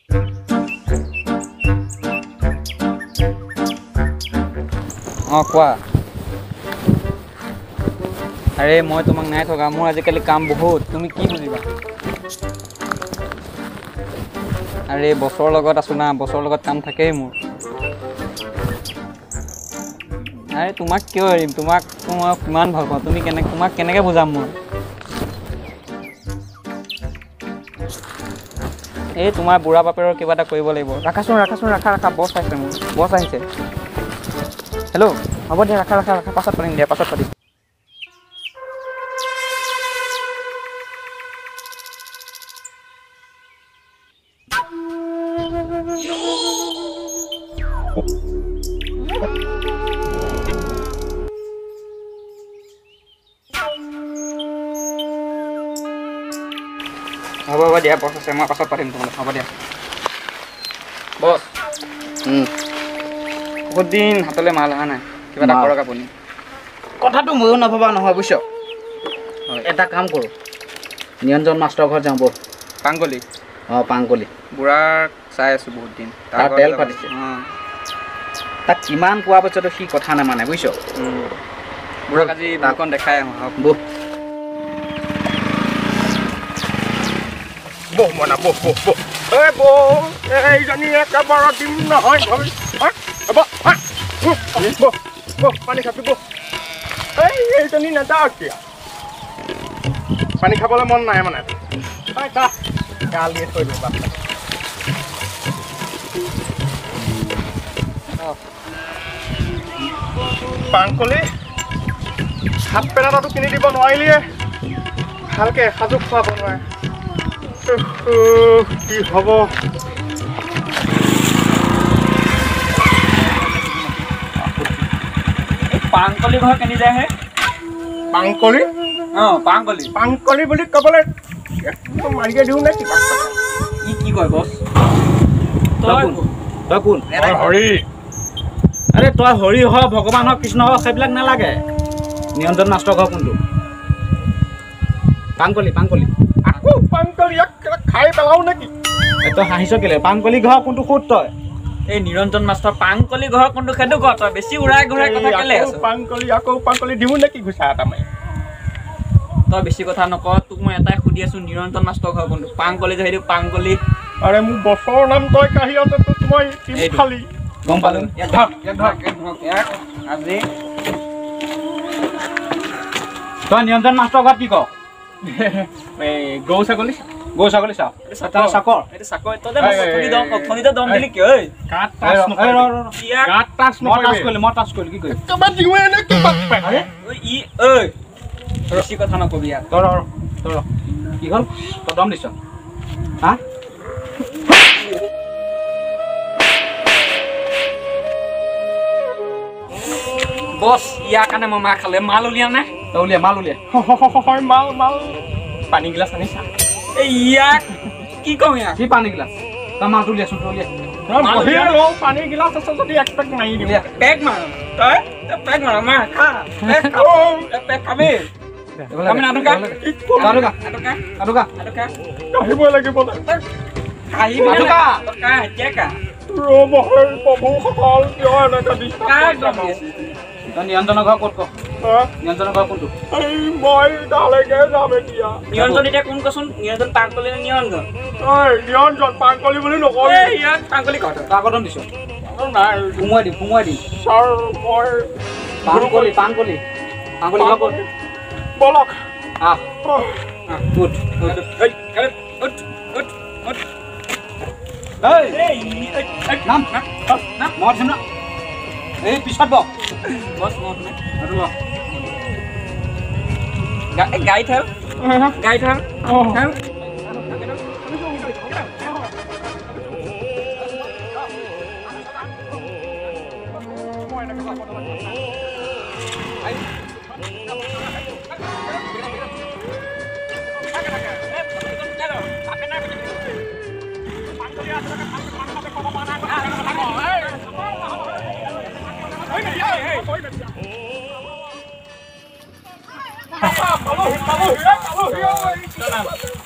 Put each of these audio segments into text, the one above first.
অঁ কোৱা আৰে মই তোমাক নাই থকা মোৰ আজিকালি কাম বহুত তুমি কি বুজিবা আৰে বছৰৰ লগত আছো না বছৰৰ লগত কাম থাকেই মোৰ আৰে তোমাক কিয় এৰিম তোমাক মই কিমান ভাল পাওঁ তুমি তোমাক কেনেকৈ বুজাম মই এই তোমাৰ বুঢ়া বাপেৰৰ কিবা এটা কৰিব লাগিব ৰাখাচোন ৰাখা বছ আহিছে মোৰ বছ আহিছে হেল্ল' হ'ব দিয়া ৰাখা পাছত পাতিম দিয়া পাছত পাতিম হ'ব দিয়া বছ আছে মই পাছত পাতিম তোমালোক হ'ব দিয়া বছ বহুত দিন হাতলৈ মাল অহা নাই কিবা এটা কৰক আপুনি কথাটো ময়ো নভবা নহয় বুজিছ এটা কাম কৰোঁ নিৰঞ্জন মাষ্টৰ ঘৰত যাওঁ ব'ল পাংকলি অঁ পাংকলি বুঢ়াক চাই আছোঁ বহুত দিন তাৰ তেল ফাটিছে অঁ তাক কিমান কোৱাৰ পাছতো সি কথা নামানে বুজিছ বুঢ়াক আজি তাকখন দেখাই আহোঁ বহ বহ মনা বহ এইজনী একেবাৰে দিম নহয় পানী খাবি বহ এইজনী নাযাওঁ এতিয়া পানী খাবলৈ মন নাই মানে গালিয়ে থৈ দিওঁ বাপ পাংকলি হাফ পেণ্ট এটাটো কিনি দিব নোৱাৰিলিয়ে ভালকৈ সাজু খুৱাব নোৱাৰে কি হ'ব পাংকলি ঘৰ কেনি যায় হে পাংকলি অঁ পাংকলি বুলি ক'বলৈ মাৰিয়ে দিওঁ নে কিবা ই কি কয় বছ তই কোন হৰি আৰে তই হৰি হ ভগৱান হওক কৃষ্ণ হওক সেইবিলাক নালাগে নিৰঞ্জন মাষ্টৰ ঘৰ কোনটো পাংকলি আকৌ পাংকলি খাই পেলাও নেকি তই হাঁহিছ কেলে পাংকলি ঘৰ কোনটো ক'ত তই এই নিৰঞ্জন মাষ্টৰ পাংকলি ঘৰ কোনটো সেইটো কওঁ তই বেছি উৰাই ঘূৰাই কথা কেলে আছ আকৌ পাংকলি দিওঁ নেকি ঘুচা এটা মাৰি তই বেছি কথা নকওঁ তোক মই এটাই সুধি আছোঁ নিৰঞ্জন মাষ্টৰ ঘৰ কোনটো পাংকলি যে সেইটো পাংকলি আৰে মোৰ বছৰৰ নাম তই কাঢ়ি আছে তোক মই খালি গম পালোঁ আজি তই নিৰঞ্জন মাষ্টৰ ঘৰত কি ক এই গৰু ছাগলী চাওঁ চাকৰ এইটো চাকৰি তই যে অথনিতে দম দিলি কিয় ঐ গাত টাচ নকৰিবি মই টাচ কৰিলোঁ কি কৰিম একেবাৰে দিওঁৱে নে কিবা ই ঐ বেছি কথা নকবি ইয়াত তই কি হ'ল তই দম দিছ হা বছ ইয়াৰ কাৰণে মই মাৰ খালে মাল উলিয়া নাই তই উলিয়া মাল উলিয়া হয় মাল পানী গিলাচ আনিছা এই ইয়াক কি কওঁ ইয়াক কি পানী গিলাচ তই মালটো উলিয়াচোন তই উলিয়া পানী গিলাচ আছে যদি এক পেক মাৰি দিওঁ পেক মাৰ তই পেক মাৰ মাৰ খা পেক খাবি আমি নাটকা আহিবই লাগিব প্ৰভুসকল কিয় এনেকৈ নিৰঞ্জনৰ ঘৰ ক'ত ক নিৰঞ্জনৰ ঘৰ কোনটো মই তালৈকে যাম এতিয়া নিৰঞ্জন এতিয়া কোন কচোন নিৰঞ্জন পাংকলি নে নিৰঞ্জন নিৰঞ্জন পাংকলি বুলি নকওঁ ইয়াক পাংকলি কওঁ তাৰ কদম দিছ নাই সোমোৱাই দিম ছাৰ মই পাংকলি ঘৰ ক'ত বলক উঠ এই পিছত গাড়ী থাক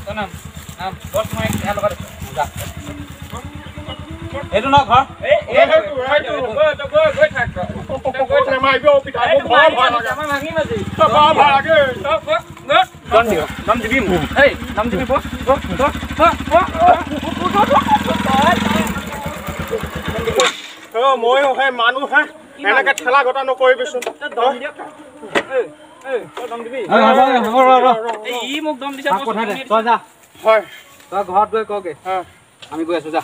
Tenang. Bos mau yang এইটো ন ঘৰ ময়ো হে মানুহ হে এনেকে ঠেলা গটা নকৰিবিচোন হয় তই ঘৰত গৈ কগে আমি গৈ আছো যা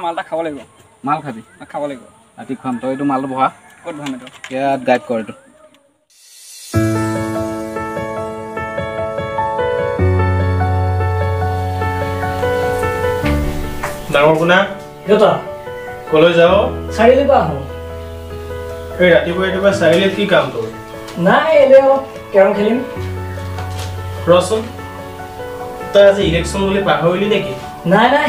মালটা খাব লাগিব মাল খাবি খাব লাগিব ৰাতি খুৱাম তই এইটো মালটো বহা ক'ত ভাম এইটো ইয়াত গাইড কৰ এইটো ডাঙৰ কোনা দেউতা কলৈ যাও চাৰিআলিৰ পৰা আহোঁ এই ৰাতিপুৱা চাৰিআলিত কি কাম তোৰ নাই এনে অলপ কেৰম খেলিম ৰচোন তই আজি ইলেকশ্যন বুলি পাহৰিলি নেকি নাই নাই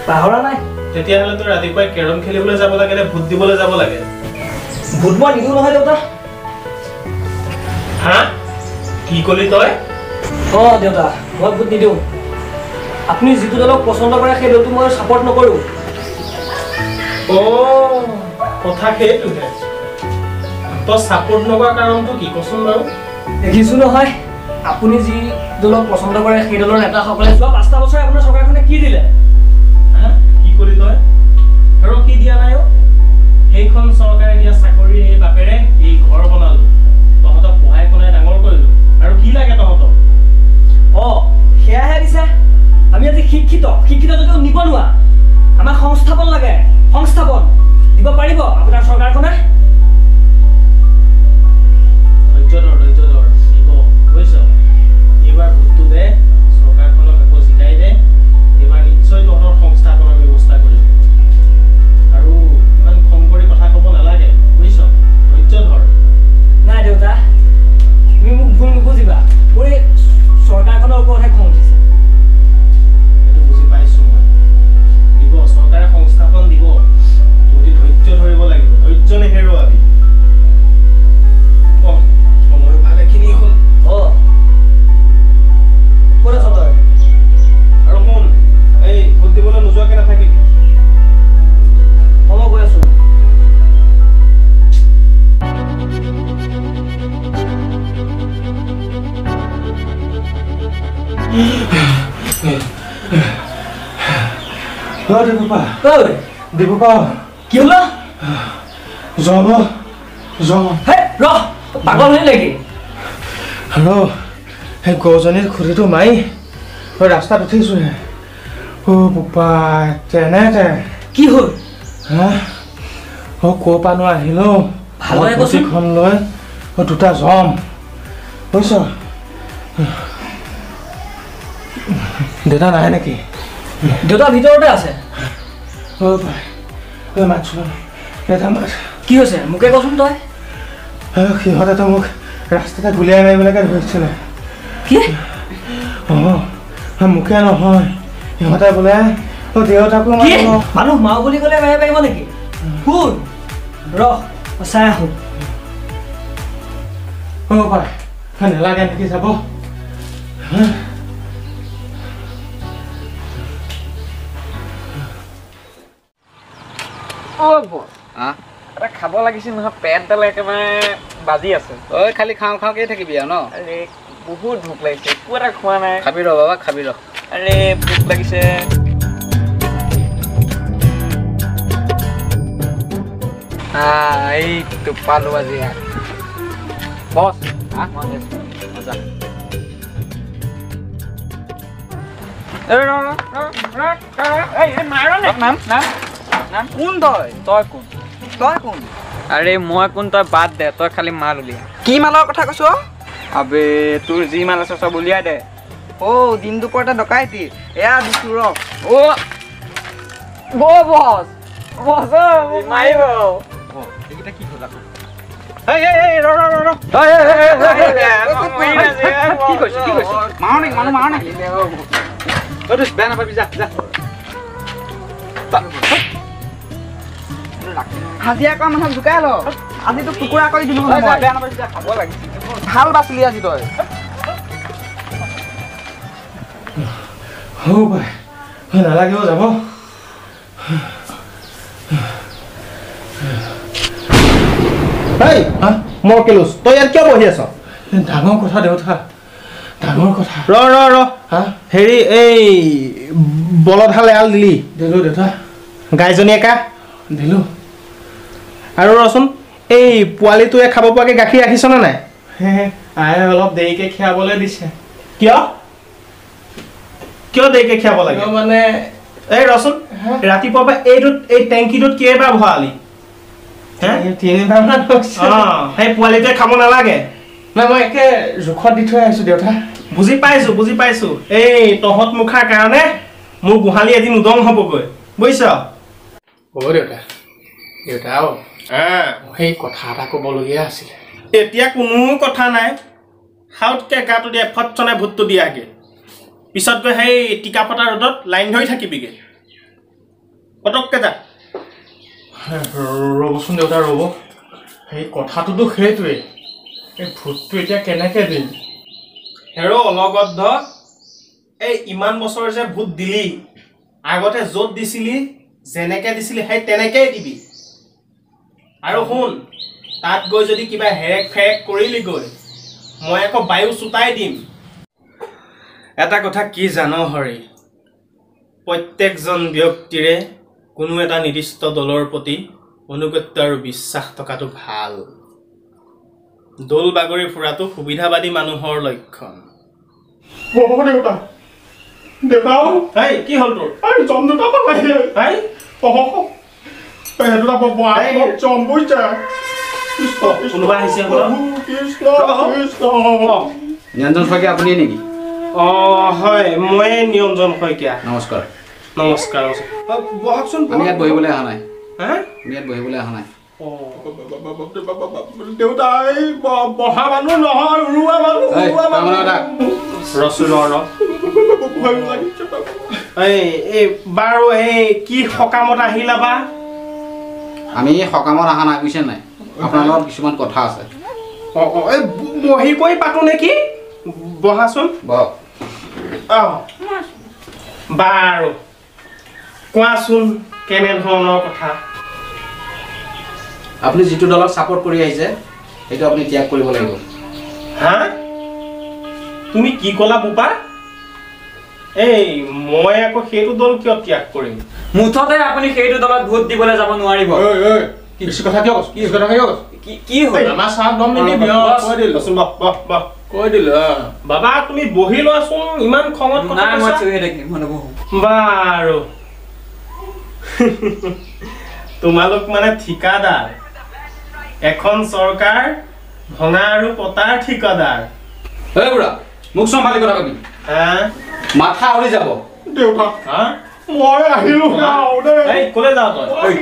পাহৰা নাই তেতিয়াহ'লে তই ৰাতিপুৱাই কেৰম খেলিবলৈ যাব লাগে নে ভোট দিবলৈ যাব লাগে ভোট মই নিদিওঁ নহয় দেউতা হা কি ক'লি তই অঁ দেউতা মই ভোট নিদিওঁ আপুনি যিটো দলক পচন্দ কৰে সেই দলটো মই ছাপৰ্ট নকৰোঁ কথা সেইটোহে তই ছাপৰ্ট নকৰা কাৰণটো কি কচোন বাৰু দেখিছোঁ নহয় আপুনি যি দলক পচন্দ কৰে সেই দলৰ নেতাসকলে যোৱা 5টা বছৰে আপোনাৰ চৰকাৰখনে কি দিলে কি ক'লি তই আৰু কি দিয়া নাই সেইখন চৰকাৰে দিয়া চাকৰি এই বাপেৰে এই ঘৰ বনালো তহঁতক পঢ়াই শুনাই ডাঙৰ কৰিলো আৰু কি লাগে তহঁতক অঁ সেয়াহে দিছে আমি আজি শিক্ষিত যদিও নিবনুৱা আমাক সংস্থাপন লাগে সংস্থাপন দিব পাৰিব আপোনাৰ চৰকাৰখনে ধৈৰ্য ধৰ দিব বুজিছ এইবাৰ ভোটটো দে চৰকাৰখনক আকৌ জিকাই দে এইবাৰ নিশ্চয় তহঁতৰ সংস্থাপনৰ ব্যৱস্থা কৰিম আৰু ইমান খং কৰি কথা ক'ব নালাগে বুজিছ ধৈৰ্য ধৰ নাই দেউতা তুমি মোক ভুল নুবুজিবা মোৰ এই চৰকাৰখনৰ ওপৰতহে খং উঠিছে সেইটো বুজি পাইছো মই দিব চৰকাৰে সংস্থাপন দিব তহঁতি ধৈৰ্য ধৰিব লাগিব ধৈৰ্য নেহেৰুৱাবি সময় ভালেখিনি হ'ল অঁ ক'ত আছ তই আৰু শুন এই ভোট দিবলৈ নোযোৱাকৈ নাথাকিবি মই গৈ আছো দীপকা কি হলো জ্বৰ হে ৰহ পাগল হলি নেকি আৰু সেই গজনীৰ খুৰীটো মাৰি ৰাস্তাত উঠিছোহে বোপা তেনেকে কি হ'ল হা ক'ৰ পৰানো আহিলো ভালদৰে কচোন। স্কুটিখন লৈ দুটা জম বুজিছ দেউতা নাই নেকি দেউতা ভিতৰতে আছে মাতছোন দেউতা মাত কি হৈছে মোকে কচোন তই সিহঁতেতো মোক ৰাস্তাতে গুলিয়াই মাৰিবলৈকে ধৰিছিলে কি মোকে নহয় সিহঁতে বোলে দেউতাকো কি মানুহ মাও বুলি ক'লে মাৰিব পাৰিব নেকি কোন ৰহ চাই আহোঁ পাই নেলাগে নেকি যাব এটা খাব লাগিছিল নহয় পেটডাল একেবাৰে বাজি আছে তই খালি খাওঁ খাওঁকেই থাকিবি আৰু ন আৰে বহুত ভোক লাগিছে একো এটা খোৱা নাই খাবি ৰ বাবা খাবি ৰ আৰে ভোক লাগিছে এইটো পালো আজি বছ কোন তই তই কোন তই কোন আৰে মই কোন তই বাদ দে তই খালি মাল উলিয়া কি মালৰ কথা কৈছ আবে তোৰ যি মাল আছে চব উলিয়াই দে দিন দুপৰতে ডকাইতি এয়া দিছো ৰ বছ বছ মাৰিব এইকেইটা কি হ'ল আকৌ কি কৈছ মাৰ নেকি মানুহ মাৰ নেকি বেয়া নাপাবি যা যা হাজিৰা কৰা মানুহক জোকাই ল আজি তোক টুকুৰা কৰি দিলো বেয়া নাপাবি যা খাব লাগিছিল ভাল বাচিলি আজি তই হ'ব পাই নালাগিব যাব এই মই কেলুছ তই ইয়াত কিয় বহি আছ ডাঙৰ কথা দেউতা ডাঙৰ কথা ৰ হা হেৰি এই বলদহাল এৰাল দিলি দিলোঁ দেউতা গাইজনী একা দিলোঁ আৰু ৰচোন এই পোৱালিটোৱে খাব পৰাকৈ গাখীৰ ৰাখিছনে নাই আয়ে অলপ দেৰিকৈ খীৰাবলৈ দিছে কিয় কিয় দেৰিকৈ খীৰাব লাগে মানে এই ৰচোন ৰাতিপুৱা পৰা এই টেংকিটোত কেইবাৰ ভৰালি তিনিবাৰমান হৈছে সেই পোৱালিটোৱে খাব নালাগে নাই মই একে জোখত দি থৈ আহিছোঁ দেউতা বুজি পাইছোঁ এই তহঁত মুখাৰ কাৰণে মোৰ গোহালি এদিন উদং হ'বগৈ বুজিছ হ'ব দেউতা সেই কথা এটা ক'বলগীয়া আছিলে এতিয়া কোনো কথা নাই সাউতকৈ গাটো দিয়ে ফটচনে ভূতটো দিয়াগে পিছত গৈ সেই টিকা ফটা ৰ'দত লাইন ধৰি থাকিবিগৈ পটককৈ যা ৰ'বচোন দেউতা ৰ'ব সেই কথাটোতো সেইটোৱেই এই ভূতটো এতিয়া কেনেকৈ দিম হেৰ' অলগদ্ধ এই ইমান বছৰ যে ভূত দিলি আগতে য'ত দিছিলি যেনেকৈ দিছিলি সেই তেনেকৈয়ে দিবি আৰু শুন তাত গৈ যদি কিবা হেৰেক ফেৰেক কৰিলিগৈ মই আকৌ বায়ু চোতাই দিম এটা কথা কি জান হৰি প্ৰত্যেকজন ব্যক্তিৰে কোনো এটা নিৰ্দিষ্ট দলৰ প্ৰতি অনুগত্য আৰু বিশ্বাস থকাটো ভাল দল বাগৰি ফুৰাটো সুবিধাবাদী মানুহৰ লক্ষণ দেউতা কি হ'ল তোৰ কোনোবা আহিছে নিৰঞ্জন শইকীয়া আপুনিয়ে নেকি হয় ময়ে নিৰঞ্জন শইকীয়া নমস্কাৰ নমস্কাৰ বহকচোন আমি ইয়াত বহিবলৈ অহা নাই হা আমি ইয়াত বহিবলৈ অহা নাই দেউতা এই বহা মানুহ নহয় উৰুৱা বাৰু এই কি সকামত আহিলা বা আমি সকামত অহা নাই বুজিছে নাই আপোনাৰ লগত কিছুমান কথা আছে এই বহি কৈ পাতো নেকি বহাচোন বহক বাৰু কোৱাচোন কেনেধৰণৰ কথা আপুনি যিটো দলক ছাপোৰ্ট কৰি আহিছে সেইটো আপুনি ত্যাগ কৰিব লাগিব হা তুমি কি ক'লা বোপা এই মই আকৌ সেইটো দল কিয় ত্যাগ কৰিম মুঠতে আপুনি সেইটো দলত ভোট দিবলৈ যাব নোৱাৰিব বেছি কথা কিয় কৈছ কি হ'ল আমাৰ চাহ দম নিদিবি কৈ দিলো বাবা তুমি বহি লোৱাচোন ইমান খঙত কথা নাই মই কৈছা চুহে থাকিম মই নবহো বাৰু তোমালোক মানে ঠিকাদাৰ এখন চৰকাৰ ভঙা আৰু পতাৰ ঠিকাদাৰ এই বুঢ়া মোক চম্ভালি কথা কবি মাথা উৰি যাব দেউতা হা মই আহিলো এই ক'লে যাৱ তই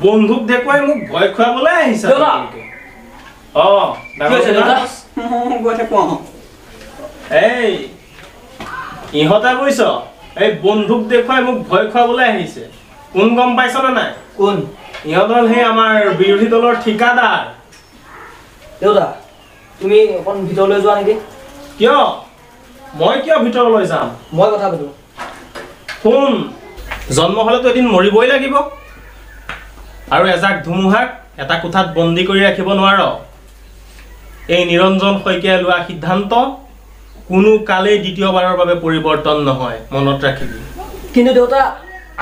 বন্ধুক দেখুৱাই মোক ভয় খুৱাবলৈ আহিছা এই ইহঁতে বুজিছ এই বন্ধুক দেখুৱাই মোক ভয় খুৱাবলৈ আহিছে কোন গম পাইছনে নাই কোন ইহঁত হ'ল সেই আমাৰ বিৰোধী দলৰ ঠিকাদাৰ দেউতা তুমি অকণ ভিতৰলৈ যোৱা নেকি কিয় মই কিয় ভিতৰলৈ যাম মই কথা পাতো শুন জন্ম হ'লেতো এদিন মৰিবই লাগিব আৰু এজাক ধুমুহাক এটা কোঠাত বন্দী কৰি ৰাখিব নোৱাৰ এই নিৰঞ্জন শইকীয়াই লোৱা সিদ্ধান্ত কোনো কালেই দ্বিতীয়বাৰৰ বাবে পৰিৱৰ্তন নহয় মনত ৰাখিবি কিন্তু দেউতা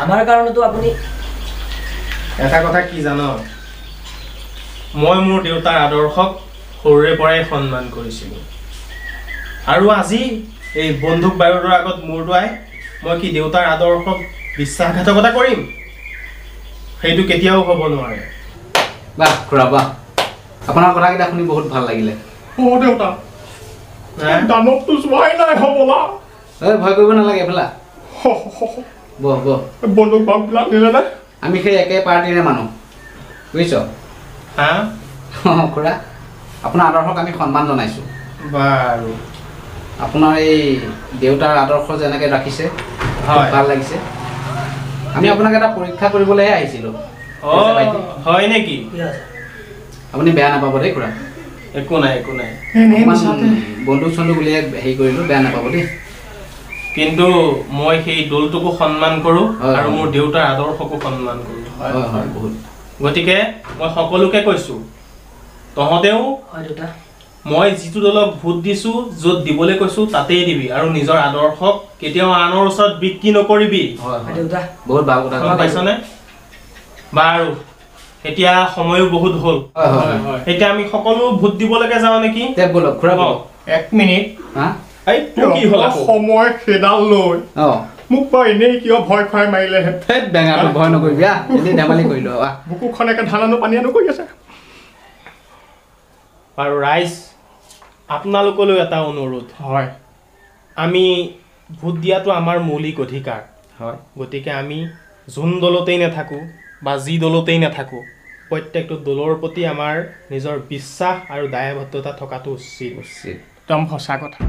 আমাৰ কাৰণেতো আপুনি এটা কথা কি জান মই মোৰ দেউতাৰ আদৰ্শক সৰুৰে পৰাই সন্মান কৰিছিলোঁ আৰু আজি এই বন্ধুক বায়ুৰ আগত মূৰ দোৱাই মই কি দেউতাৰ আদৰ্শক বিশ্বাসঘাতকতা কৰিম সেইটো কেতিয়াও হ'ব নোৱাৰে বাহ খুৰা বাহ আপোনাৰ কথাকেইটা শুনি বহুত ভাল লাগিলে দেউতা দানৱটো চোৱাই নাই হ'বলা ভয় কৰিব নালাগে এইফালে বহ বহ বন্ধুক বাপবিলাক নিলে নে আমি সেই একে পাৰ্টিৰে মানুহ বুজিছ হা খুৰা আপোনাৰ আদৰ্শক আমি সন্মান জনাইছোঁ বাৰু আপোনাৰ এই দেউতাৰ আদৰ্শ যেনেকৈ ৰাখিছে ভাল লাগিছে আমি আপোনাক এটা পৰীক্ষা কৰিবলৈহে আহিছিলোঁ হয় নেকি আপুনি বেয়া নাপাব দেই খুৰা একো নাই একো নাই বন্ধুক চন্ধুক উলিয়াই হেৰি কৰিলোঁ বেয়া নাপাব দেই কিন্তু মই সেই দলটোকো সন্মান কৰোঁ হয়, আৰু হয়। মোৰ দেউতাৰ আদৰ্শকো সন্মান কৰোঁ হয় হয় বহুত গতিকে মই সকলোকে কৈছোঁ তহঁতেও হয় দেউতা মই যিটো দলক ভোট দিছোঁ য'ত দিবলৈ কৈছোঁ তাতেই দিবি আৰু নিজৰ আদৰ্শক কেতিয়াও আনৰ ওচৰত বিক্ৰী নকৰিবি হয় হয় হয় দেউতা বহুত ভাল কথা গম পাইছনে বাৰু এতিয়া সময়ো বহুত হ'ল হয় হয় এতিয়া আমি সকলো ভোট দিবলৈকে যাওঁ নেকি তে বলক খুৰা অ, 1 মিনিট হা এই তোৰ কি হ'ল আকৌ? সময় খেদাল লৈ অ মোক বাৰু এনেই কিয় ভয় খুৱাই মাৰিলেহে সেই বেঙাটো ভয় নকৰিবি এনেই ধেমালি কৰিলো বুকুখন একে ধানানো পানী আনো কৰি আছে আৰু ৰাইজ আপোনালোকলৈ এটা অনুৰোধ হয় আমি ভোট দিয়াটো আমাৰ মৌলিক অধিকাৰ হয় গতিকে আমি যোন দলতেই নাথাকোঁ বা যি দলতেই নাথাকোঁ প্ৰত্যেকটো দলৰ প্ৰতি আমাৰ নিজৰ বিশ্বাস আৰু দায়বদ্ধতা থকাটো উচিত উচিত একদম সঁচা কথা